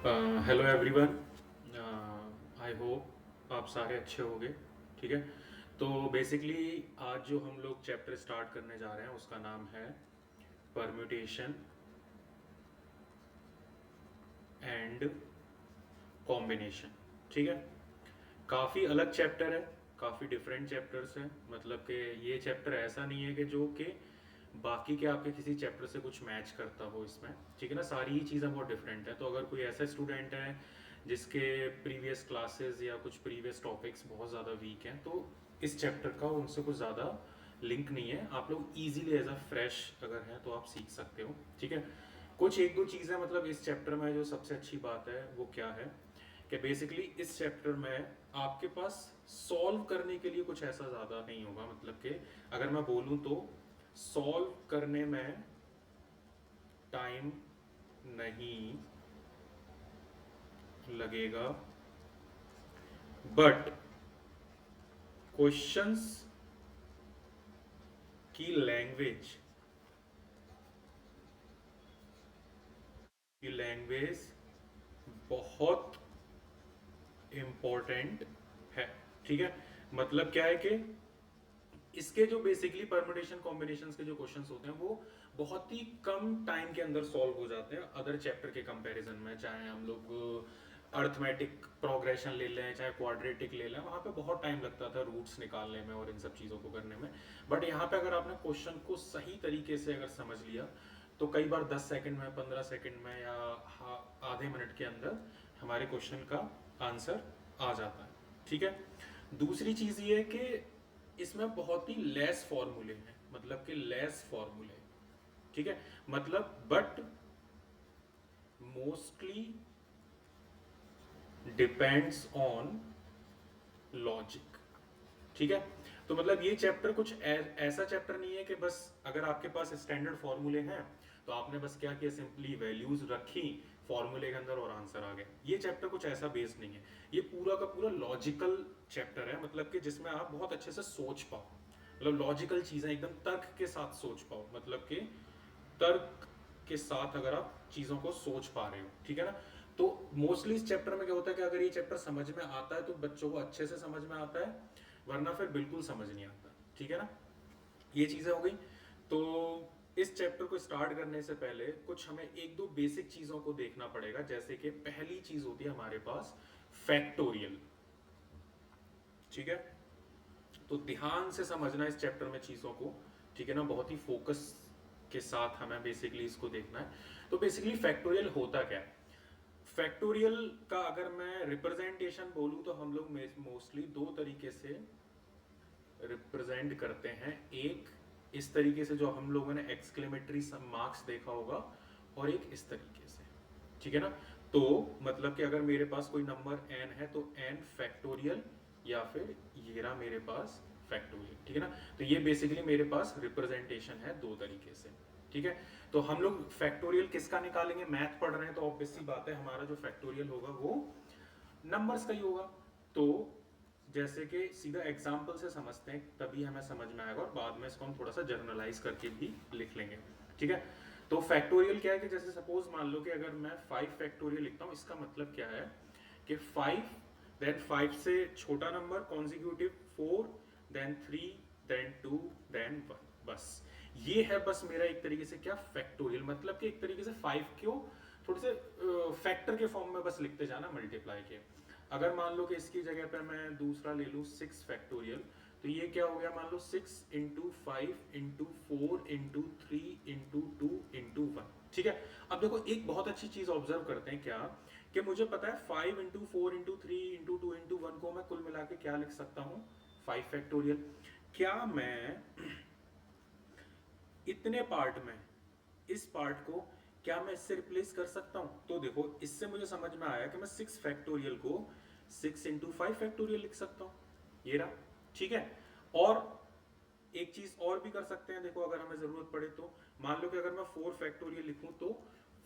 Hello everyone. I hope आप सारे अच्छे होंगे। ठीक है। तो बेसिकली आज जो हम लोग चैप्टर स्टार्ट करने जा रहे हैं उसका नाम है परम्यूटेशन एंड कॉम्बिनेशन। ठीक है। काफ़ी अलग चैप्टर है, काफ़ी डिफरेंट चैप्टर्स हैं। मतलब कि ये चैप्टर ऐसा नहीं है कि जो कि बाकी के आपके किसी चैप्टर से कुछ मैच करता हो इसमें। ठीक है ना, सारी ही चीज़ें बहुत डिफरेंट है। तो अगर कोई ऐसा स्टूडेंट है जिसके प्रीवियस क्लासेस या कुछ प्रीवियस टॉपिक्स बहुत ज़्यादा वीक हैं, तो इस चैप्टर का उनसे कुछ ज़्यादा लिंक नहीं है। आप लोग इजीली एज अ फ्रेश अगर हैं तो आप सीख सकते हो। ठीक है। कुछ एक दो चीज़ें मतलब इस चैप्टर में जो सबसे अच्छी बात है वो क्या है कि बेसिकली इस चैप्टर में आपके पास सॉल्व करने के लिए कुछ ऐसा ज़्यादा नहीं होगा। मतलब कि अगर मैं बोलूँ तो सॉल्व करने में टाइम नहीं लगेगा, बट क्वेश्चंस की लैंग्वेज बहुत इम्पोर्टेंट है। ठीक है। मतलब क्या है कि इसके जो बेसिकली परमुटेशन कॉम्बिनेशंस के जो क्वेश्चंस होते हैं वो बहुत ही कम टाइम के अंदर सॉल्व हो जाते हैं अदर चैप्टर के कंपैरिजन में। चाहे हम लोग अर्थमेटिक प्रोग्रेशन ले लें, चाहे क्वाड्रेटिक ले लें, वहाँ पे बहुत टाइम लगता था रूट्स निकालने में और इन सब चीज़ों को करने में। बट यहाँ पे अगर आपने क्वेश्चन को सही तरीके से अगर समझ लिया तो कई बार 10 सेकंड में, 15 सेकंड में या आधे मिनट के अंदर हमारे क्वेश्चन का आंसर आ जाता है। ठीक है। दूसरी चीज़ ये है कि इसमें बहुत ही लेस फॉर्मूले हैं। मतलब कि लेस फॉर्मूले। ठीक है। मतलब but mostly depends on logic. ठीक है। तो मतलब ये चैप्टर कुछ ऐसा चैप्टर नहीं है कि बस अगर आपके पास स्टैंडर्ड फॉर्मूले हैं तो आपने बस क्या किया, सिंपली वैल्यूज रखी फॉर्मूले के अंदर और आंसर आ गया। ये चैप्टर कुछ ऐसा बेस्ड नहीं है। ये पूरा का पूरा लॉजिकल चैप्टर है। मतलब कि जिसमें आप बहुत अच्छे से सोच पाओ, मतलब लॉजिकल चीजें एकदम तर्क के साथ सोच पाओ। मतलब कि तर्क के साथ अगर आप चीज़ों को सोच पा रहे हो। ठीक है ना। तो मोस्टली इस चैप्टर में क्या होता है कि अगर ये चैप्टर समझ में आता है तो बच्चों को अच्छे से समझ में आता है, वरना फिर बिल्कुल समझ नहीं आता। ठीक है ना। ये चीज़ें हो गई। तो इस चैप्टर को स्टार्ट करने से पहले कुछ हमें एक दो बेसिक चीज़ों को देखना पड़ेगा। जैसे कि पहली चीज़ होती है हमारे पास फैक्टोरियल। ठीक है। तो ध्यान से समझना इस चैप्टर में चीज़ों को। ठीक है ना, बहुत ही फोकस के साथ हमें बेसिकली इसको देखना है। तो बेसिकली फैक्टोरियल होता क्या है। फैक्टोरियल का अगर मैं रिप्रेजेंटेशन बोलूं तो हम लोग मोस्टली दो तरीके से रिप्रेजेंट करते हैं। एक इस तरीके से जो हम लोगों ने एक्सक्लेमेटरी मार्क्स देखा होगा, और एक इस तरीके से। ठीक है ना। तो मतलब कि अगर मेरे पास कोई नंबर n है तो n फैक्टोरियल, या फिर ये रहा मेरे पास फैक्टोरियल। ठीक है ना। तो ये बेसिकली मेरे पास रिप्रेजेंटेशन है दो तरीके से। ठीक है। तो हम लोग फैक्टोरियल किसका निकालेंगे, मैथ पढ़ रहे हैं तो ऑब्वियस सी बात है हमारा जो फैक्टोरियल होगा वो नंबर्स का ही होगा। तो जैसे कि सीधा एग्जाम्पल से समझते हैं तभी हमें समझ में आएगा, और बाद में इसको हम थोड़ा सा जर्नलाइज करके भी लिख लेंगे। ठीक है। तो फैक्टोरियल क्या है कि जैसे सपोज मान लो कि अगर मैं 5 फैक्टोरियल लिखता हूँ, इसका मतलब क्या है कि 5, देन 5 से छोटा number consecutive 4, then 3, then 2, then 1। बस ये है बस मेरा एक तरीके से क्या फैक्टोरियल। मतलब कि एक तरीके से 5 को थोड़े से फैक्टर के फॉर्म में बस लिखते जाना, मल्टीप्लाई के। अगर मान लो कि इसकी जगह पे मैं दूसरा ले लूँ 6 फैक्टोरियल, तो ये क्या हो गया, मान लो 6 into 5 into 4 into 3 into 2 into 1। ठीक है। अब देखो एक बहुत अच्छी चीज ऑब्जर्व करते हैं क्या, कि मुझे पता है 5 इंटू 4 इंटू 3 इंटू 2 इंटू 1 को मैं कुल मिला के क्या लिख सकता हूँ, 5 फैक्टोरियल। क्या मैं इतने पार्ट में इस पार्ट को क्या मैं इससे रिप्लेस कर सकता हूं? तो देखो इससे मुझे समझ में आया कि मैं 6 फैक्टोरियल को 6 इंटू 5 फैक्टोरियल लिख सकता हूं। ये रहा। ठीक है। और एक चीज और भी कर सकते हैं, देखो अगर हमें जरूरत पड़े तो मान लो कि अगर मैं 4 फैक्टोरियल लिखूं तो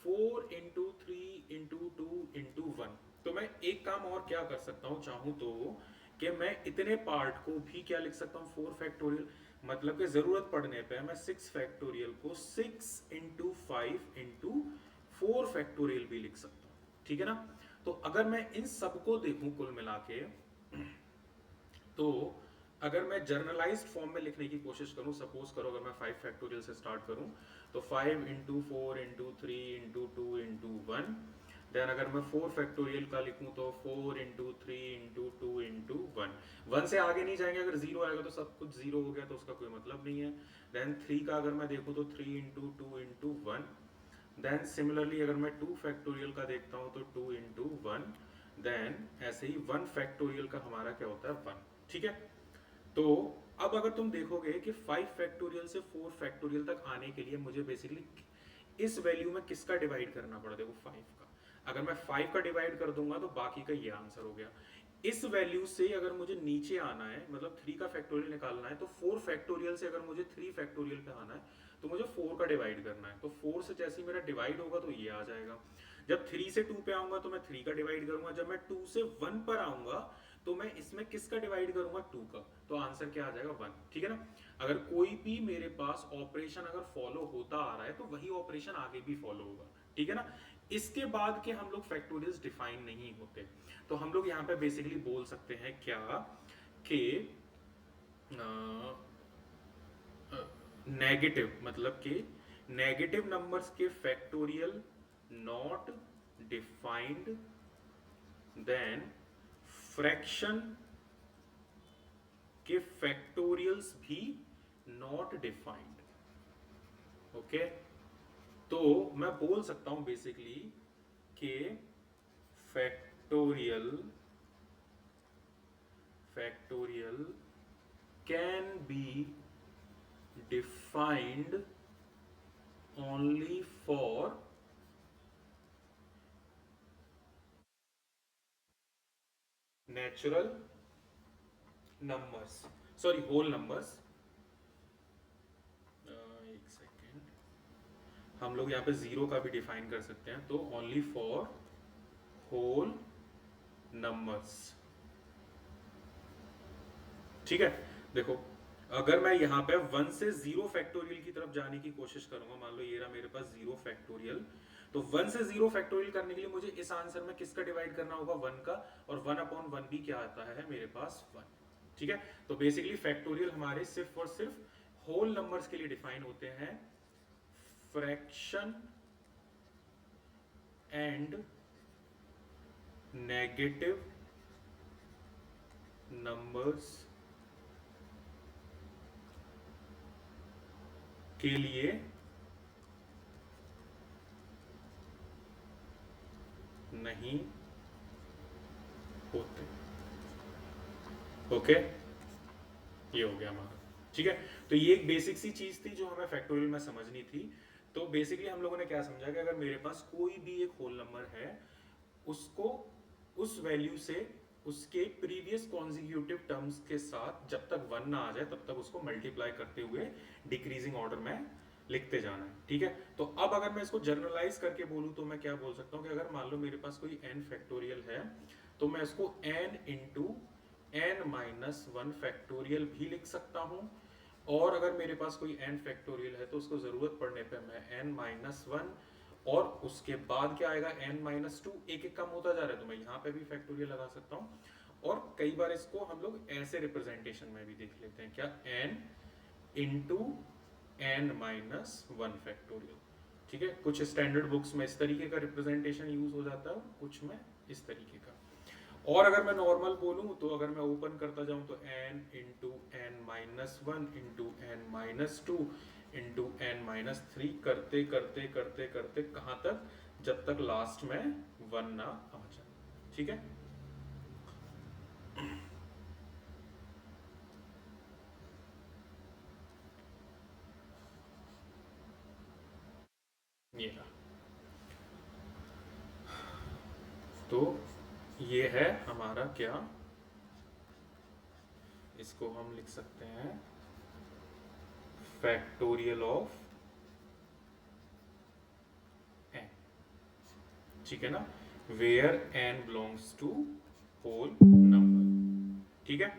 4 इंटू 3 इंटू 2 इंटू 1। तो मैं एक काम और क्या कर सकता हूं चाहूं तो, कि मैं इतने पार्ट को भी क्या लिख सकता हूं, 4 फैक्टोरियल। मतलब कि जरूरत पड़ने पे मैं 6 फैक्टोरियल को 6 इंटू 5 इंटू 4 फैक्टोरियल भी लिख सकता हूं। ठीक है ना। तो अगर मैं इन सबको देखूं कुल मिला के, तो अगर मैं जर्नलाइज्ड फॉर्म में लिखने की कोशिश करूं, सपोज करो अगर मैं 5 फैक्टोरियल से स्टार्ट करूं, तो 5 into 4 into 3 into 2 into 1। Then अगर मैं 4 फैक्टोरियल का लिखूं तो 4 इंटू 3 इंटू 2 इंटू 1। 1 से आगे नहीं जाएंगे, अगर 0 आएगा तो सब कुछ 0 हो गया, तो उसका कोई मतलब नहीं है। देन 3 का अगर मैं देखूं तो 3 इंटू 2 इंटू 1। देन सिमिलरली अगर मैं 2 फैक्टोरियल का देखता हूं तो 2 इंटू 1। देन ऐसे ही 1 फैक्टोरियल का हमारा क्या होता है 1। ठीक है। तो अब अगर तुम देखोगे कि 5 फैक्टोरियल से 4 फैक्टोरियल तक आने के लिए मुझे बेसिकली इस वैल्यू में किसका डिवाइड करना पड़ा, देखो 5 का। अगर मैं 5 का डिवाइड कर दूंगा तो बाकी का ये आंसर हो गया। इस वैल्यू से अगर मुझे नीचे आना है, मतलब 3 का फैक्टोरियल निकालना है, तो 4 फैक्टोरियल से अगर मुझे 3 फैक्टोरियल पे आना है तो मुझे 4 का डिवाइड करना है। तो 4 से जैसे ही मेरा डिवाइड होगा तो ये आ जाएगा। जब 3 से 2 पे आऊंगा तो मैं 3 का डिवाइड करूंगा। जब मैं 2 से 1 पर आऊंगा तो मैं इसमें किसका डिवाइड करूंगा, 2 का। तो आंसर क्या आ जाएगा 1। ठीक है ना। अगर कोई भी मेरे पास ऑपरेशन अगर फॉलो होता आ रहा है तो वही ऑपरेशन आगे भी फॉलो होगा। ठीक है ना। इसके बाद के हम लोग फैक्टोरियल्स डिफाइन नहीं होते। तो हम लोग यहाँ पे बेसिकली बोल सकते हैं क्या कि नेगेटिव, मतलब कि नेगेटिव नंबर्स के factorial not defined, then fraction के फैक्टोरियल्स भी नॉट डिफाइंड। ओके। तो मैं बोल सकता हूं बेसिकली कि factorial can be defined only for natural numbers, sorry whole numbers. एक सेकेंड, हम लोग यहाँ पे 0 का भी डिफाइन कर सकते हैं। तो ओनली फॉर होल नंबर्स। ठीक है। देखो अगर मैं यहाँ पे 1 से 0 फैक्टोरियल की तरफ जाने की कोशिश करूंगा, मान लो ये रहा मेरे पास 0 फैक्टोरियल, तो 1 से 0 फैक्टोरियल करने के लिए मुझे इस आंसर में किसका डिवाइड करना होगा, 1 का। और 1/1 भी क्या आता है मेरे पास 1। ठीक है। तो बेसिकली फैक्टोरियल हमारे सिर्फ और सिर्फ होल नंबर्स के लिए डिफाइन होते हैं। फ्रैक्शन एंड नेगेटिव नंबर्स के लिए नहीं होते। ओके, ये हो गया हमारा। ठीक है। तो ये एक बेसिक सी चीज थी जो हमें फैक्टोरियल में समझनी थी। तो बेसिकली हम लोगों ने क्या समझा कि अगर मेरे पास कोई भी एक होल नंबर है, उसको उस वैल्यू से उसके प्रीवियस कॉन्जिक्यूटिव टर्म्स के साथ जब तक 1 ना आ जाए तब तक उसको मल्टीप्लाई करते हुए डिक्रीजिंग ऑर्डर में लिखते जाना है। ठीक है। तो अब अगर मैं इसको जर्नलाइज करके बोलूं तो मैं क्या बोल सकता हूं कि अगर मान लो मेरे पास कोई n फैक्टोरियल है तो मैं इसको n इंटू n-1 फैक्टोरियल भी लिख सकता हूं। और अगर मेरे पास कोई n फैक्टोरियल है तो उसको जरूरत पड़ने पे मैं n-1, और उसके बाद क्या आएगा n-2, एक एक कम होता जा रहा है तो मैं यहाँ पे भी फैक्टोरियल लगा सकता हूँ। और कई बार इसको हम लोग ऐसे रिप्रेजेंटेशन में भी देख लेते हैं, क्या n इंटू n-1 फैक्टोरियल। ठीक है। कुछ स्टैंडर्ड बुक्स में इस तरीके का रिप्रेजेंटेशन यूज हो जाता है, कुछ में इस तरीके का। और अगर मैं नॉर्मल बोलूं तो अगर मैं ओपन करता जाऊं तो n into n-1 into n-2 into n-3 करते करते करते करते कहां तक, जब तक लास्ट में 1 ना आ जाए। ठीक है। ये रहा। तो ये है हमारा क्या, इसको हम लिख सकते हैं फैक्टोरियल ऑफ n। ठीक है ना। Where n belongs to whole number. ठीक है।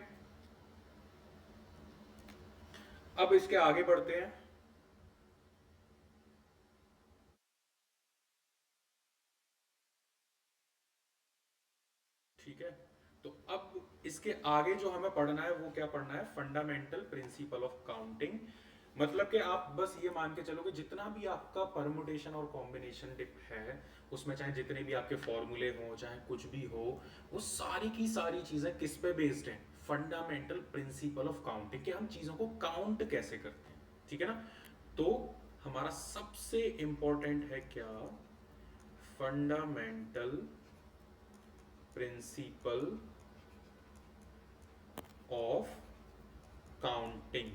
अब इसके आगे बढ़ते हैं। ठीक है। तो अब इसके आगे जो हमें पढ़ना है वो क्या पढ़ना है, फंडामेंटल प्रिंसिपल ऑफ काउंटिंग। मतलब कि आप बस ये मान के चलोगे जितना भी आपका परमुटेशन और कॉम्बिनेशन डिप है उसमें चाहे जितने भी आपके फॉर्मूले हो चाहे कुछ भी हो, वो सारी की सारी चीजें किस पे बेस्ड हैं, फंडामेंटल प्रिंसिपल ऑफ काउंटिंग, कि हम चीजों को काउंट कैसे करते हैं, ठीक है ना। तो हमारा सबसे इंपॉर्टेंट है क्या, fundamental principle of counting.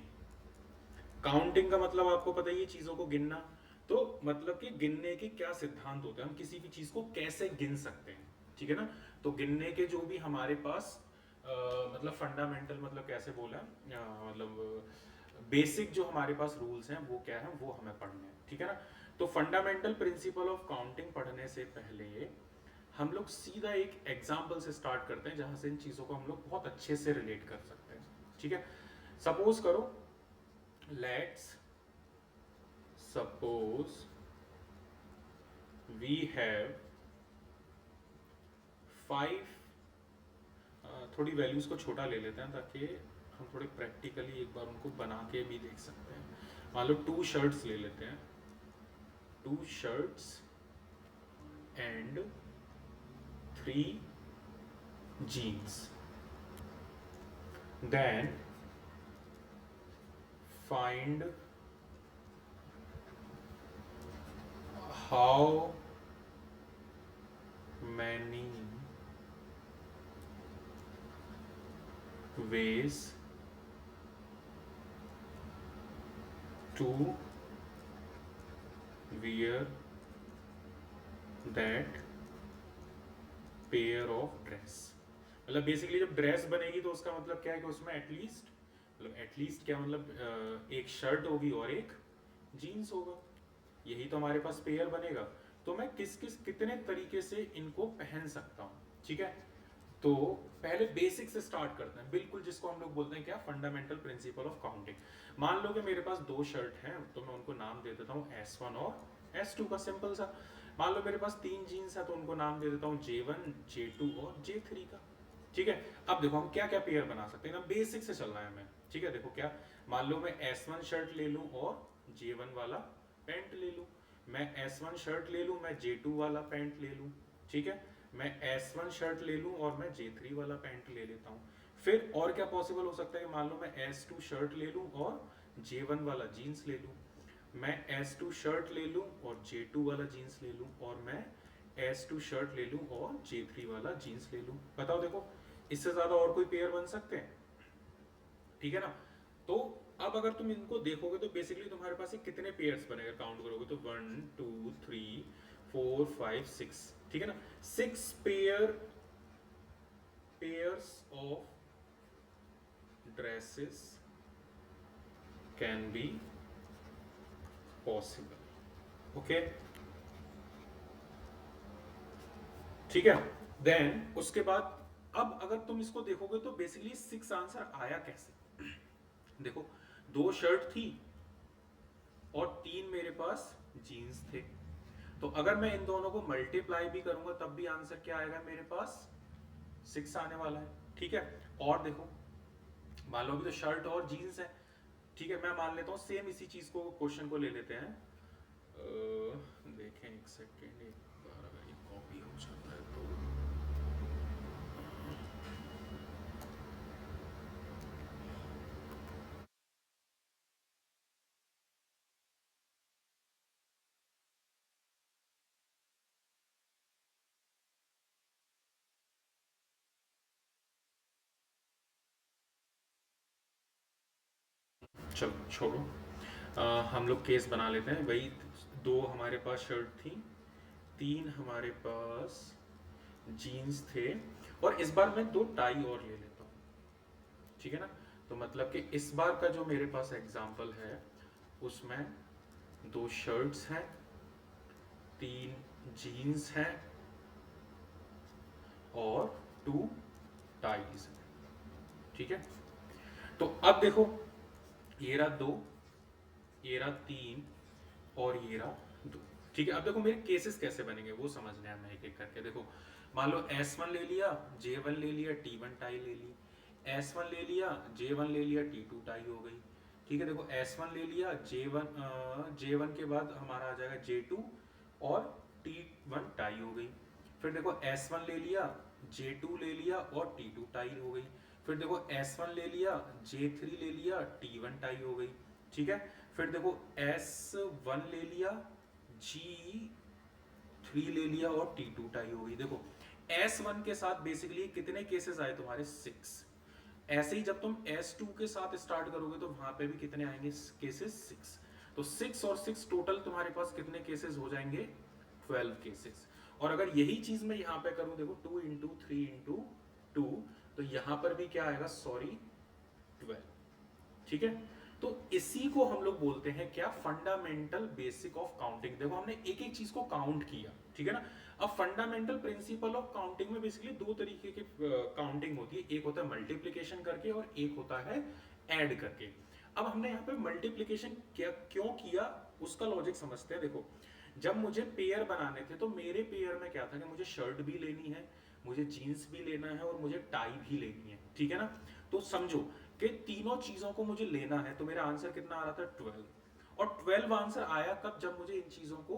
Counting का मतलब आपको पता ही है, चीजों को गिनना। तो मतलब कि गिनने के क्या सिद्धांत होते हैं, हम किसी भी चीज को कैसे गिन सकते हैं, ठीक है ना। तो गिनने के जो भी हमारे पास मतलब फंडामेंटल मतलब कैसे बोला मतलब बेसिक जो हमारे पास रूल्स हैं वो क्या है, वो हमें पढ़ने हैं, ठीक है ना। तो फंडामेंटल प्रिंसिपल ऑफ काउंटिंग पढ़ने से पहले हम लोग सीधा एक एग्जाम्पल से स्टार्ट करते हैं जहां से इन चीजों को हम लोग बहुत अच्छे से रिलेट कर सकते हैं, ठीक है। सपोज करो, लेट्स सपोज वी हैव 5, थोड़ी वैल्यूज को छोटा ले लेते हैं ताकि हम थोड़े प्रैक्टिकली एक बार उनको बना के भी देख सकते हैं। मान लो 2 शर्ट्स ले लेते हैं, 2 shirts and 3 jeans, then find how many ways to wear that pair of dress. मतलब बेसिकली जब ड्रेस बनेगी तो उसका मतलब क्या है कि उसमें एटलीस्ट, मतलब एटलीस्ट क्या मतलब एक शर्ट होगी और एक जीन्स होगा, यही तो हमारे पास पेयर बनेगा। तो मैं किस किस कितने तरीके से इनको पहन सकता हूँ, ठीक है। तो पहले बेसिक से स्टार्ट करते हैं, बिल्कुल जिसको हम लोग बोलते हैं क्या, फंडामेंटल प्रिंसिपल ऑफ काउंटिंग। मान लो कि मेरे पास 2 शर्ट हैं तो मैं उनको नाम दे देता हूँ S1 और S2 का, सिंपल सा। मान लो मेरे पास 3 जीन्स है तो उनको नाम दे देता हूँ J1, J2 और J3 का, ठीक है। अब देखो हम क्या क्या पेयर बना सकते हैं ना, बेसिक से चलना है हमें, ठीक है। देखो क्या, मान लो मैं S1 शर्ट ले लूँ और J1 वाला पैंट ले लूँ, मैं S1 शर्ट ले लूँ, मैं J2 वाला पैंट ले लूँ, ठीक है। मैं S1 शर्ट ले लूँ और मैं J3 वाला पैंट ले लेता हूँ। फिर और क्या पॉसिबल हो सकता है, मान लो मैं S2 शर्ट ले लूँ और J1 वाला जीन्स ले लूँ, मैं S2 शर्ट ले लूँ और J2 वाला जीन्स ले लूँ, और मैं S2 शर्ट ले लूँ और J3 वाला जीन्स ले लूँ। बताओ देखो, इससे ज्यादा और कोई पेयर बन सकते हैं, ठीक है ना। तो अब अगर तुम इनको देखोगे तो बेसिकली तुम्हारे पास कितने पेयर्स बनेगा, काउंट करोगे तो 1 2 3 4 5 6, ठीक है ना। 6 pairs of dresses can be possible, okay, ठीक है। देन उसके बाद अब अगर तुम इसको देखोगे तो बेसिकली 6 आंसर आया कैसे, देखो 2 शर्ट थी और 3 मेरे पास जीन्स थे, तो अगर मैं इन दोनों को मल्टीप्लाई भी करूंगा तब भी आंसर क्या आएगा मेरे पास, 6 आने वाला है, ठीक है। और देखो मान लो अभी तो शर्ट और जीन्स है, ठीक है। मैं मान लेता हूँ सेम इसी चीज को, क्वेश्चन को ले लेते हैं, देखें एक सेकेंड, एक बार अगर ये कॉपी हो जाता है तो चलो छोड़ो, हम लोग केस बना लेते हैं भाई। 2 हमारे पास शर्ट थी, 3 हमारे पास जीन्स थे, और इस बार मैं 2 टाई और ले लेता हूँ, ठीक है ना। तो मतलब कि इस बार का जो मेरे पास एग्जाम्पल है उसमें 2 शर्ट्स हैं, 3 जीन्स हैं और 2 टाइज हैं, ठीक है। तो अब देखो, ये रहा 2, ये रहा 3 और ये रहा 2, ठीक है, अब देखो मेरे केसेस कैसे बनेंगे वो समझने हैं हमें एक एक करके। देखो मान लो S1 ले लिया, J1 ले लिया, T1 टाई ले ली, S1 ले लिया, J1 ले लिया, T2 टाई हो गई। ठीक है, देखो S1 ले लिया, J1 के बाद हमारा आ जाएगा J2 और T1 टाई हो गई। फिर देखो S1 ले लिया, J2 ले लिया और T2 टाई हो गई। फिर देखो S1 ले लिया, J3 ले लिया, T1 टाई हो गई। ठीक है, फिर देखो S1 ले लिया, G3 ले लिया और T2 टाई हो गई। देखो S1 के साथ बेसिकली कितने केसेस आए तुम्हारे 6। ऐसे ही जब तुम S2 के साथ स्टार्ट करोगे तो वहां पे भी कितने आएंगे केसेस 6। तो 6 और 6 टोटल तुम्हारे पास कितने केसेस हो जाएंगे 12 केसेस। और अगर यही चीज मैं यहाँ पे करूं, देखो 2 इंटू 3 इंटू 2, तो यहाँ पर भी क्या आएगा, सॉरी 12। ठीक है, तो इसी को हम लोग बोलते हैं क्या, फंडामेंटल बेसिक ऑफ काउंटिंग। देखो हमने एक एक चीज को काउंट किया, ठीक है ना। अब फंडामेंटल प्रिंसिपल ऑफ काउंटिंग में बेसिकली दो तरीके की काउंटिंग होती है, एक होता है मल्टीप्लिकेशन करके और एक होता है ऐड करके। अब हमने यहाँ पे मल्टीप्लिकेशन क्यों किया उसका लॉजिक समझते हैं। देखो जब मुझे पेयर बनाने थे तो मेरे पेयर में क्या था कि मुझे शर्ट भी लेनी है, मुझे जीन्स भी लेना है और मुझे टाई भी लेनी है, ठीक है ना। तो समझो कि तीनों चीजों को मुझे लेना है, तो मेरा आंसर कितना आ रहा था 12। और 12 आंसर आया कब, जब मुझे इन चीजों को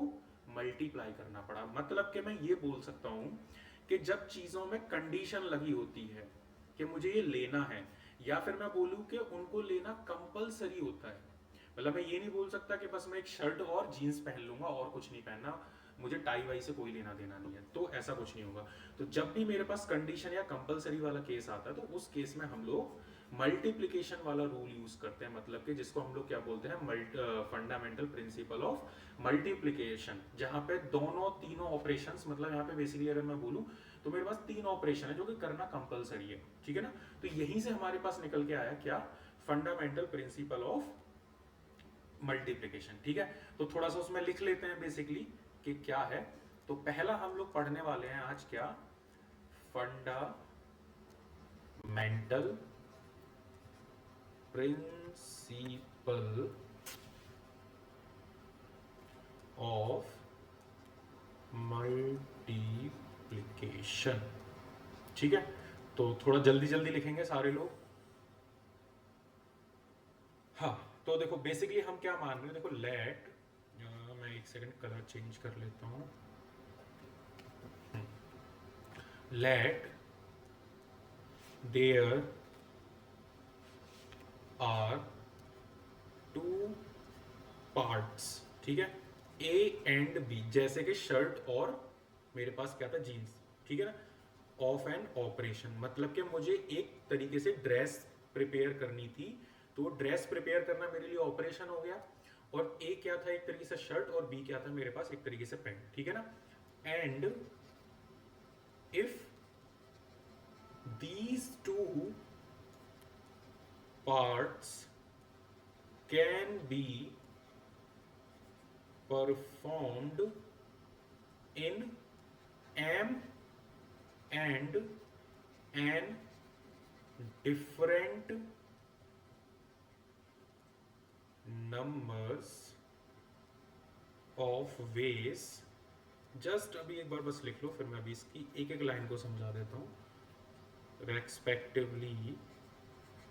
मल्टीप्लाई करना पड़ा। मतलब कि मैं ये बोल सकता हूं कि जब चीजों में कंडीशन लगी होती है कि मुझे ये लेना है, या फिर मैं बोलूं कि उनको लेना कंपलसरी होता है। मतलब मैं ये नहीं बोल सकता कि बस मैं एक शर्ट और जीन्स पहन लूंगा और कुछ नहीं पहनना, मुझे टाई वाई से कोई लेना देना नहीं है, तो ऐसा कुछ नहीं होगा। तो जब भी मेरे पास कंडीशन या कंपलसरी वाला केस आता है तो उस केस में हम लोग मल्टीप्लिकेशन वाला रूल यूज करते हैं। मतलब कि जिसको हम लोग क्या बोलते हैं, फंडामेंटल प्रिंसिपल ऑफ मल्टीप्लिकेशन, जहां पे दोनों तीनों ऑपरेशंस, मतलब यहाँ पे बेसिकली अगर मैं बोलूं तो मेरे पास 3 ऑपरेशन है जो कि करना कंपलसरी है, ठीक है ना। तो यहीं से हमारे पास निकल के आया क्या, फंडामेंटल प्रिंसिपल ऑफ मल्टीप्लिकेशन। ठीक है, तो थोड़ा सा उसमें लिख लेते हैं बेसिकली कि क्या है। तो पहला हम लोग पढ़ने वाले हैं आज क्या, फंडामेंटल प्रिंसिपल ऑफ मल्टीप्लिकेशन। ठीक है, तो थोड़ा जल्दी जल्दी लिखेंगे सारे लोग। हाँ, तो देखो बेसिकली हम क्या मान रहे हैं, देखो लेट, मैं एक सेकंड कलर चेंज कर लेता हूं। लेट देयर आर 2 पार्ट्स, ठीक है, ए एंड बी, जैसे कि शर्ट और मेरे पास क्या था, जीन्स, ठीक है ना, ऑफ एन ऑपरेशन। मतलब कि मुझे एक तरीके से ड्रेस प्रिपेयर करनी थी, तो ड्रेस प्रिपेयर करना मेरे लिए ऑपरेशन हो गया। और ए क्या था, एक तरीके से शर्ट, और बी क्या था मेरे पास, एक तरीके से पैंट, ठीक है ना। And if these two parts can be performed in m and n different numbers of ways। Just अभी एक बार बस लिख लो, फिर मैं अभी इसकी एक एक लाइन को समझा देता हूं रेस्पेक्टिवली।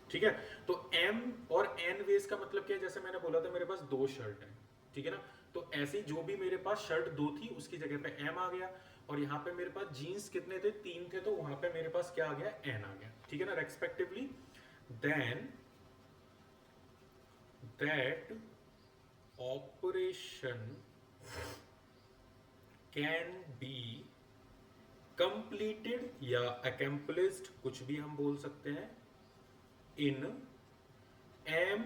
ठीक है, तो m और n वेज का मतलब क्या है, जैसे मैंने बोला था मेरे पास 2 शर्ट है, ठीक है ना। तो ऐसे ही जो भी मेरे पास शर्ट 2 थी उसकी जगह पे m आ गया, और यहाँ पे मेरे पास जीन्स कितने थे, 3 थे, तो वहां पे मेरे पास क्या आ गया, n आ गया, ठीक है ना, respectively. Then that operation can be completed या अकम्प्लिश्ड, कुछ भी हम बोल सकते हैं, in m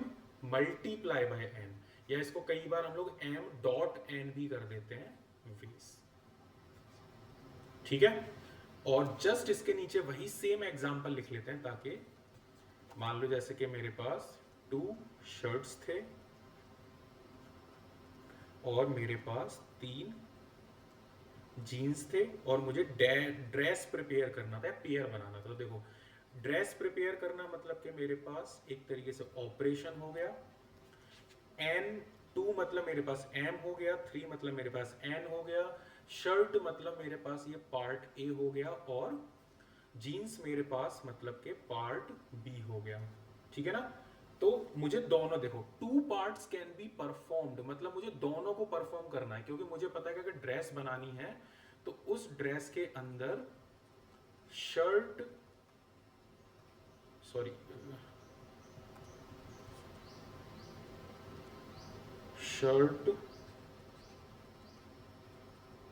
multiply by n, या इसको कई बार हम लोग m डॉट n भी कर देते हैं वेज, ठीक है। और जस्ट इसके नीचे वही सेम एग्जांपल लिख लेते हैं, ताकि मान लो जैसे कि मेरे पास 2 शर्ट्स थे और मेरे पास 3 जीन्स थे, और मुझे ड्रेस प्रिपेयर करना था, पेयर बनाना था। तो देखो ड्रेस प्रिपेयर करना मतलब कि मेरे पास एक तरीके से ऑपरेशन हो गया, n 2 मतलब मेरे पास एम हो गया, 3 मतलब मेरे पास एन हो गया, शर्ट मतलब मेरे पास ये पार्ट ए हो गया, और जीन्स मेरे पास मतलब के पार्ट बी हो गया। ठीक है ना? तो मुझे दोनों देखो, 2 पार्ट्स कैन बी परफॉर्म्ड, मतलब मुझे दोनों को परफॉर्म करना है, क्योंकि मुझे पता है कि अगर ड्रेस बनानी है तो उस ड्रेस के अंदर शर्ट, सॉरी, शर्ट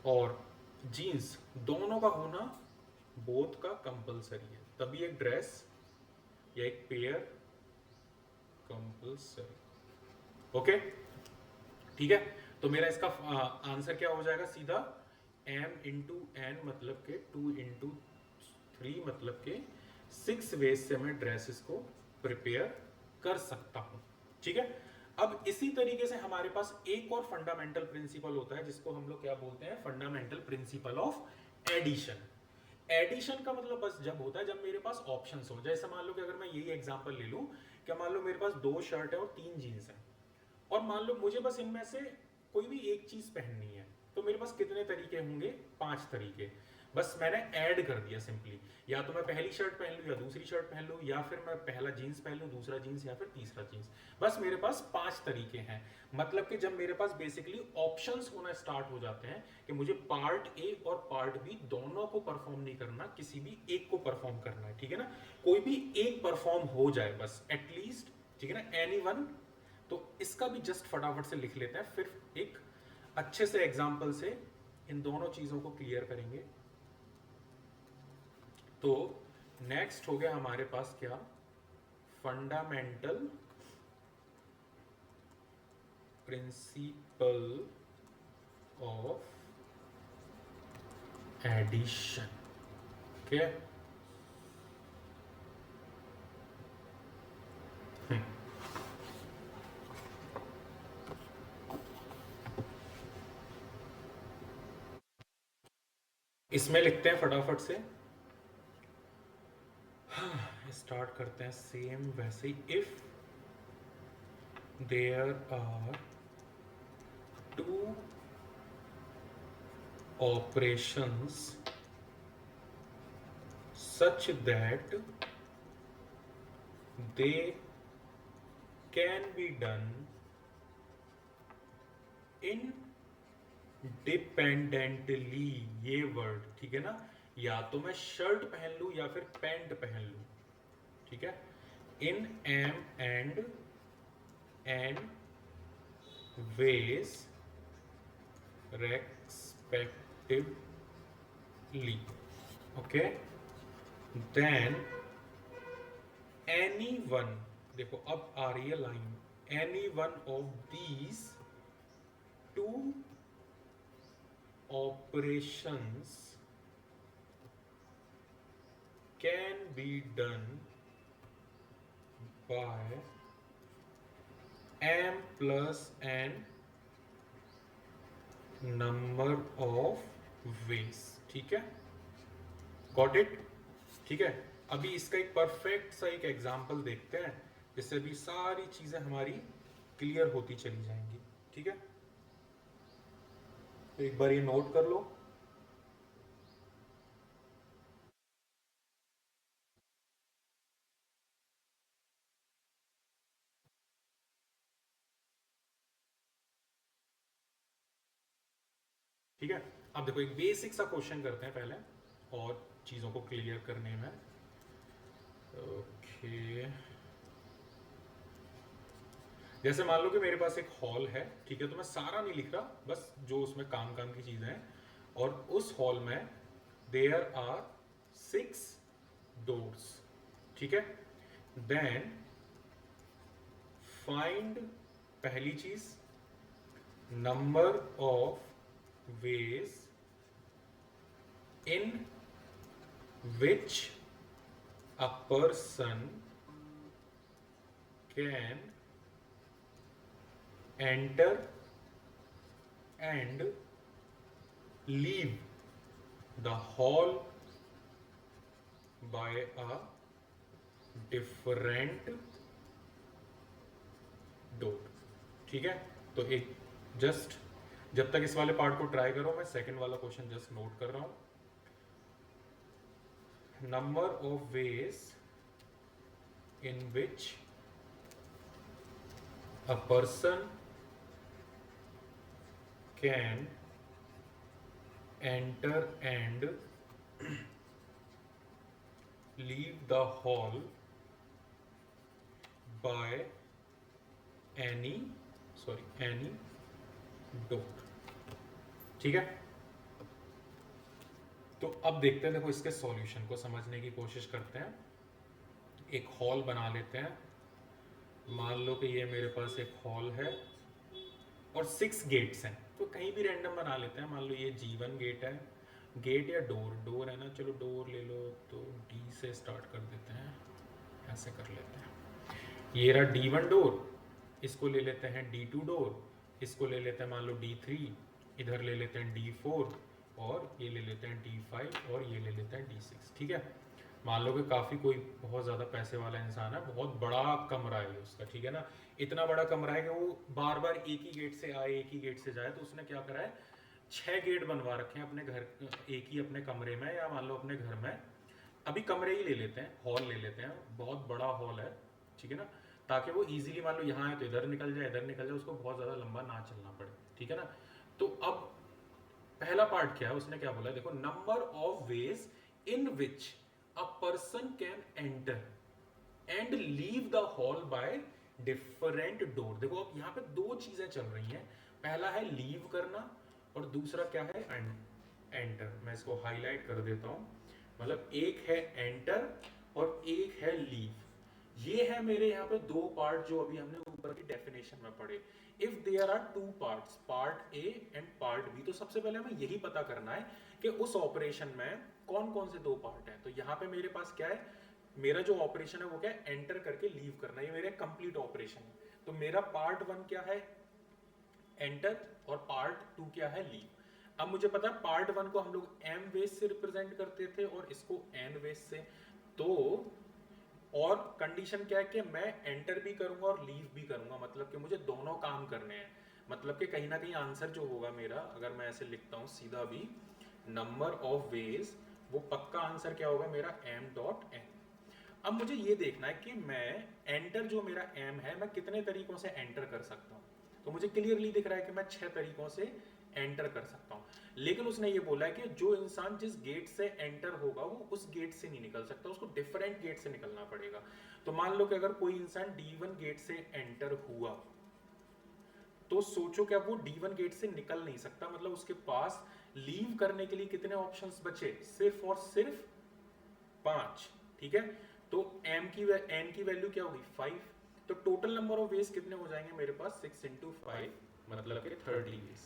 और जीन्स दोनों का होना बोथ का कंपलसरी है, तभी एक ड्रेस या एक पेयर कंपलसरी। ओके, ठीक है? तो मेरा इसका आंसर क्या हो जाएगा सीधा, m इंटू एन मतलब के 2 इंटू 3 मतलब के 6 वेज से मैं ड्रेसेस को प्रिपेयर कर सकता हूं। ठीक है? अब इसी तरीके से हमारे पास एक और फंडामेंटल प्रिंसिपल होता है जिसको हम लोग क्या बोलते हैं, fundamental principle of addition. Addition का मतलब बस जब होता है जब मेरे पास ऑप्शंस हो। जैसे मान लो कि अगर मैं यही एग्जांपल ले लूं कि मान लो मेरे पास 2 शर्ट है और 3 जीन्स है, और मान लो मुझे बस इनमें से कोई भी एक चीज पहननी है, तो मेरे पास कितने तरीके होंगे, 5 तरीके। बस मैंने ऐड कर दिया सिंपली, या तो मैं पहली शर्ट पहन लूं या दूसरी शर्ट पहन लूं, या फिर मैं पहला जीन्स पहन लूं, दूसरा जीन्स, या फिर तीसरा जीन्स। बस मेरे पास 5 तरीके हैं। मतलब कि जब मेरे पास बेसिकली ऑप्शंस होना स्टार्ट हो जाते हैं कि मुझे पार्ट ए और पार्ट बी दोनों को परफॉर्म नहीं करना, किसी भी एक को परफॉर्म करना है। ठीक है ना? कोई भी एक परफॉर्म हो जाए बस एटलीस्ट। ठीक है ना? Any one. तो इसका भी जस्ट फटाफट से लिख लेते हैं, फिर एक अच्छे से एग्जाम्पल से इन दोनों चीजों को क्लियर करेंगे। तो नेक्स्ट हो गया हमारे पास क्या, fundamental principle of addition. Okay, इसमें लिखते हैं फटाफट से, स्टार्ट करते हैं सेम वैसे ही। If there are 2 operations such that they can be done independently, ये वर्ड, ठीक है ना? या तो मैं शर्ट पहन लूं या फिर पैंट पहन लूं। ठीक है? In M and N ways respectively. Okay, then any one, देखो अब आ रही है line, any one of these 2 operations can be done by m plus n number of ways। ठीक है? Got it? ठीक है? अभी इसका एक परफेक्ट सा एक एग्जांपल देखते हैं जिससे भी सारी चीजें हमारी क्लियर होती चली जाएंगी। ठीक है? तो एक बार ये नोट कर लो। ठीक है? अब देखो एक बेसिक सा क्वेश्चन करते हैं पहले और चीजों को क्लियर करने में। ओके, जैसे मान लो कि मेरे पास एक हॉल है। ठीक है? तो मैं सारा नहीं लिख रहा, बस जो उसमें काम काम की चीजें हैं। और उस हॉल में देयर आर 6 डोर्स। ठीक है? देन फाइंड, पहली चीज, number of ways in which a person can enter and leave the hall by a different door। ठीक है? तो एक जस्ट जब तक इस वाले पार्ट को ट्राई करो, मैं सेकंड वाला क्वेश्चन जस्ट नोट कर रहा हूं। Number of ways in which a person can enter and leave the hall by any door। ठीक है, तो अब देखते हैं, देखो इसके सॉल्यूशन को समझने की कोशिश करते हैं। एक हॉल बना लेते हैं, मान लो कि ये मेरे पास एक हॉल है और 6 गेट्स हैं, तो कहीं भी रैंडम बना लेते हैं। मान लो ये G1 गेट है, गेट या डोर है ना, चलो डोर ले लो, तो D से स्टार्ट कर देते हैं, ऐसे कर लेते हैं। ये रहा D1 डोर, इसको ले लेते हैं D2 डोर, इसको ले लेते हैं मान लो D3, इधर ले लेते हैं D4, और ये ले लेते हैं D5, और ये ले लेते हैं D6। ठीक है, मान लो कि काफ़ी कोई बहुत ज़्यादा पैसे वाला इंसान है, बहुत बड़ा कमरा है उसका, ठीक है ना, इतना बड़ा कमरा है कि वो बार बार एक ही गेट से आए, एक ही गेट से जाए, तो उसने क्या करा है, 6 गेट बनवा रखे हैं अपने घर, एक ही अपने कमरे में, या मान लो अपने घर में। अभी कमरे ही ले लेते हैं, हॉल ले लेते हैं, बहुत बड़ा हॉल है, ठीक है ना, ताकि वो इजीली मान लो यहाँ है तो इधर निकल जाए, इधर निकल जाए, उसको बहुत ज़्यादा लंबा ना चलना पड़े, ठीक है ना। तो अब पहला पार्ट क्या है, उसने क्या बोला, देखो number of ways in which a person can enter and leave the hall by different door। देखो अब यहाँ पे दो चीजें चल रही हैं, पहला है लीव करना और दूसरा क्या है, एंटर। मैं इसको हाईलाइट कर देता हूँ, मतलब एक है एंटर और एक है लीव। ये है मेरे यहाँ पे दो पार्ट जो अभी हमने ऊपर की डेफिनेशन में पढ़े। If there are two parts, part A and part B, तो सबसे पहले हमें यही पता करना है कि उस ऑपरेशन में कौन कौन से दो पार्ट हैं। तो यहाँ पे मेरे पास क्या है, मेरा जो ऑपरेशन है वो क्या है, एंटर करके लीव करना, ये मेरा कंप्लीट ऑपरेशन है। तो मेरा पार्ट 1 क्या है, एंटर, और पार्ट 2 क्या है, लीव। अब मुझे पता है पार्ट 1 को हम लोग एम वेज से रिप्रेजेंट करते थे और इसको एन वेज से, तो और कंडीशन क्या है कि मैं एंटर भी करूंगा और लीव भी करूंगा, मतलब कि मुझे दोनों काम करने हैं। मतलब कि कहीं ना कहीं आंसर जो होगा मेरा, अगर मैं ऐसे लिखता हूं सीधा भी, नंबर ऑफ वेज, वो पक्का आंसर क्या होगा मेरा, m.n। अब मुझे ये देखना है कि मैं एंटर, जो मेरा m है, मैं कितने तरीकों से एंटर कर सकता हूँ। तो मुझे क्लियरली दिख रहा है कि मैं 6 तरीकों से एंटर कर सकता हूँ। लेकिन उसने ये बोला है कि जो इंसान जिस गेट से एंटर होगा वो उस गेट से नहीं निकल सकता, उसको डिफरेंट गेट से निकलना पड़ेगा। तो मान लो कि अगर कोई इंसान D1 गेट से एंटर हुआ, तो सोचो क्या वो D1 गेट से निकल नहीं सकता, मतलब उसके पास लीव करने के लिए कितने ऑप्शंस बचे, सिर्फ और सिर्फ 5। ठीक है, तो n की वैल्यू क्या होगी, 5। तो टोटल नंबर ऑफ वेज कितने हो जाएंगे मेरे पास, 6 × 5, मतलब कि 30 वेज।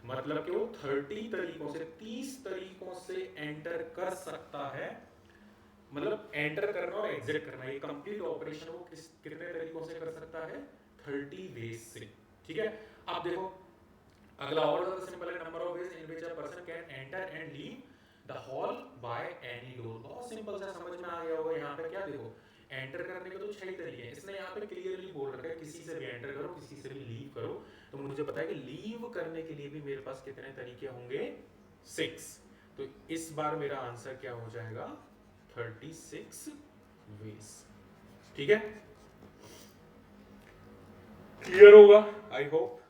मतलब कि वो 30 तरीकों से, 30 तरीकों से एंटर कर सकता है। मतलब एंटर करना और एग्जिट करना, ये कंप्लीट ऑपरेशन वो कितने तरीकों से कर सकता है, 30 वेज से। ठीक है, अब देखो अगला और ज्यादा सिंपल है, number of ways in which a person can enter and leave the hall by any door. बहुत सिंपल सा, समझ में आ गया होगा। यहाँ पे क्या देखो, एंटर करने के तो 6 तरीके हैं, इसने यहाँ पे क्लियरली बोल रखा है किसी से भी एंटर करो, किसी से भी लीव करो। तो मुझे पता है कि लीव करने के लिए भी मेरे पास कितने तरीके होंगे, 6। तो इस बार मेरा आंसर क्या हो जाएगा, 36 वेज। ठीक है, क्लियर होगा आई होप।